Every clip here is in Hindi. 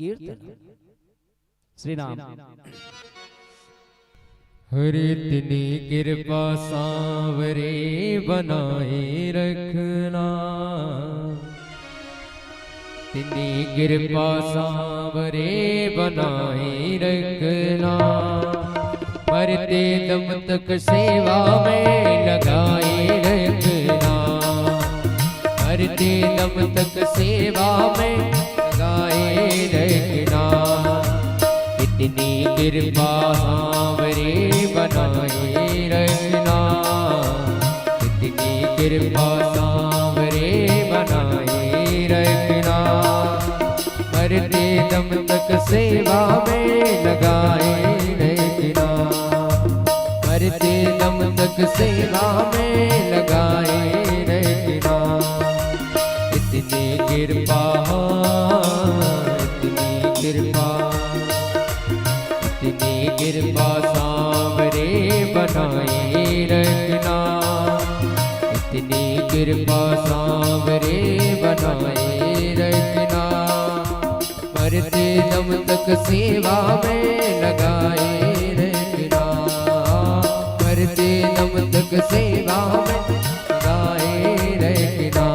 कीर्तन श्री राम। हर इतनी कृपा सांवरे बनाए रखना, इतनी कृपा सांवरे बनाए रखना, मरते दम तक सेवा में लगाए रखना, मरते दम तक सेवा में लगाए रखना, इतनी कृपा सांवरे बनाए रखना, इतनी कृपा सांवरे बनाए रखना, मरते दम तक सेवा में लगाए रखना, मरते दम तक सेवा में लगाए रखना, इतनी कृपा, इतनी कृपा, इतनी कृपा सांवरे बनाए रखना, इतनी कृपा सांवरे बनाए रखना, मरते दम तक सेवा में लगाए रखना, मरते दम तक सेवा में लगाए रखना।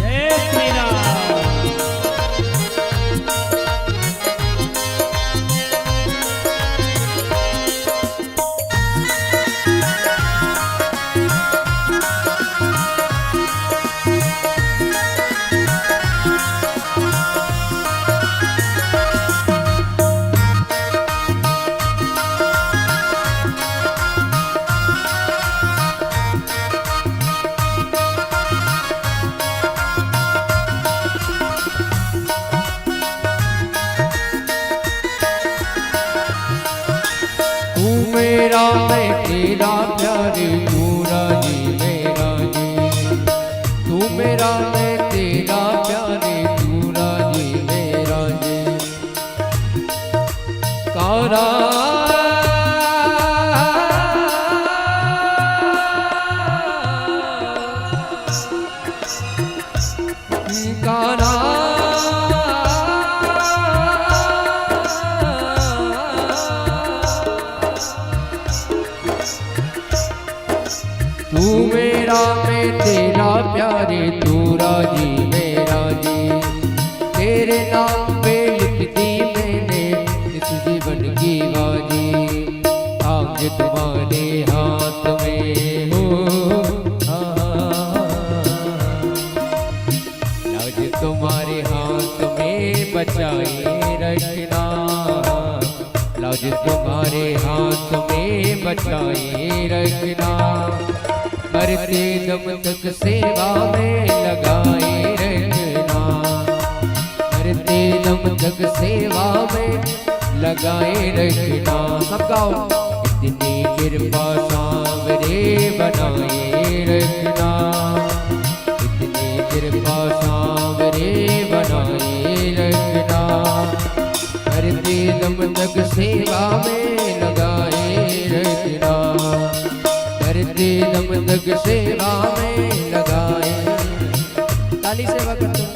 जय श्री राम। तू मेरा मैं तेरा प्यारे, तू राजी मेरा जी, तू मेरा मैं तेरा प्यारे, तू राजी मेरा जी, कारा कारा तू मेरा मैं तेरा प्यारे, तू राजी मेरा जी, तेरे नाम पे लिख दी मैंने इस जीवन की बाजी, आज तुम्हारे हाथ में हो, आज तुम्हारे हाथ में बचाए रखना, लाज तुम्हारे हाथ में बचाए रखना, मरते दम तक सेवा में लगाए रखना, मरते दम तक सेवा में लगाए रखना। सब गाओ। इतनी कृपा सांवरे बनाए रखना, इतनी कृपा सांवरे बनाए रखना, मरते दम तक सेवा में लगाए रखना, मरते दम तक सेवा में लगाए। ताली सेवा करते हैं।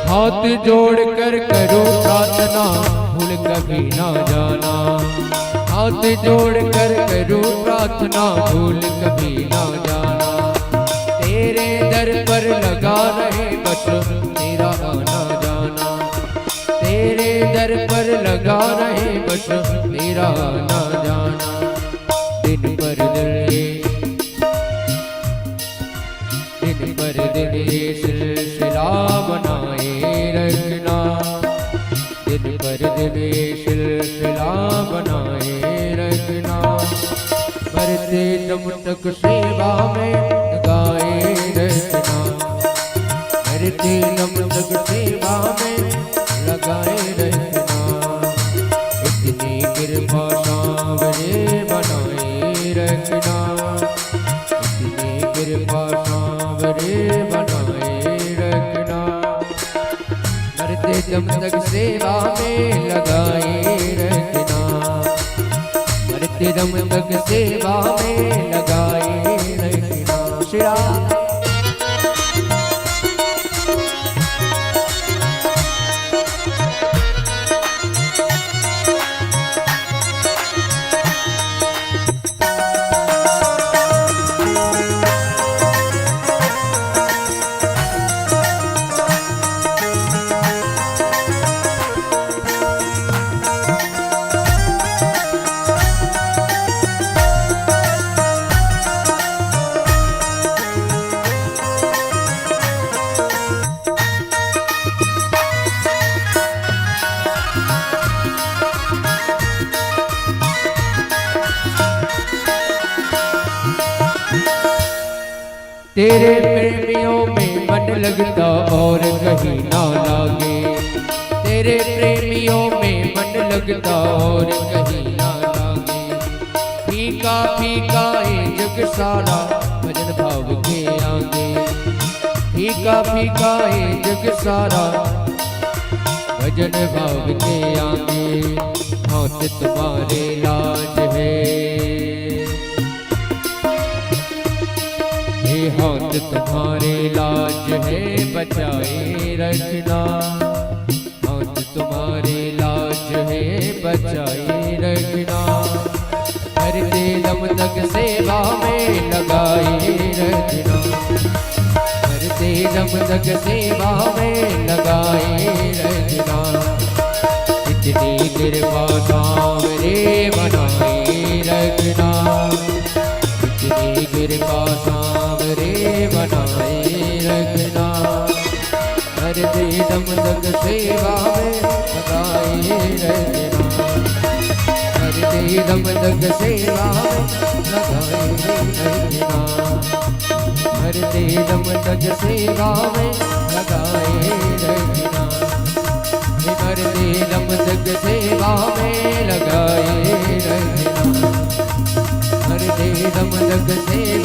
हाथ जोड़ कर करो प्रार्थना, भूल कभी ना जाना, हाथ जोड़ कर करो प्रार्थना, भूल कभी ना जाना, तेरे दर पर लगा रहे बस तेरा आना जाना, तेरे दर पर लगा रहे बस मेरा ना जाना। दिन पर दिन ये सिलसिला बनाए रखना। दिन पर दिन ये सिलसिला बनाए रखना। मरते दम तक सेवा में लगाए रखना। मरते दम तक सेवा में लगाए रखना। इतनी कृपा सांवरे बनाए रखना। इतनी कृपा सांवरे बनाए रखना। मरते दम तक सेवा में लगाए रखना। मरते दम तक सेवा में लगाए रखना। श्री राम। तेरे प्रेमियों में मन लगता और कहीं ना लागे। तेरे प्रेमियों में मन लगता और कहीं ना लागे। फीका फीका ये जग सारा भजन भाव के आगे। फीका फीका ये जग सारा भजन भाव के आगे। हाथ तुम्हारे लाज है। हाथ तुम्हारे लाज है बचाए रखना। हाथ तुम्हारे लाज है बचाए रखना। मरते दम तक सेवा में लगाए रखना। मरते दम तक सेवा में लगाए रखना। इतनी कृपा सांवरे बनाए रखना। इतनी कृपा सांवरे बनाए रखना। मरते दम तक सेवा में लगाए रखना। मरते दम तक सेवा में लगाए रखना। मरते दम तक सेवा में लगाए रखना। मरते दम तक सेवा में लगाए रखना। मरते दम तक सेवा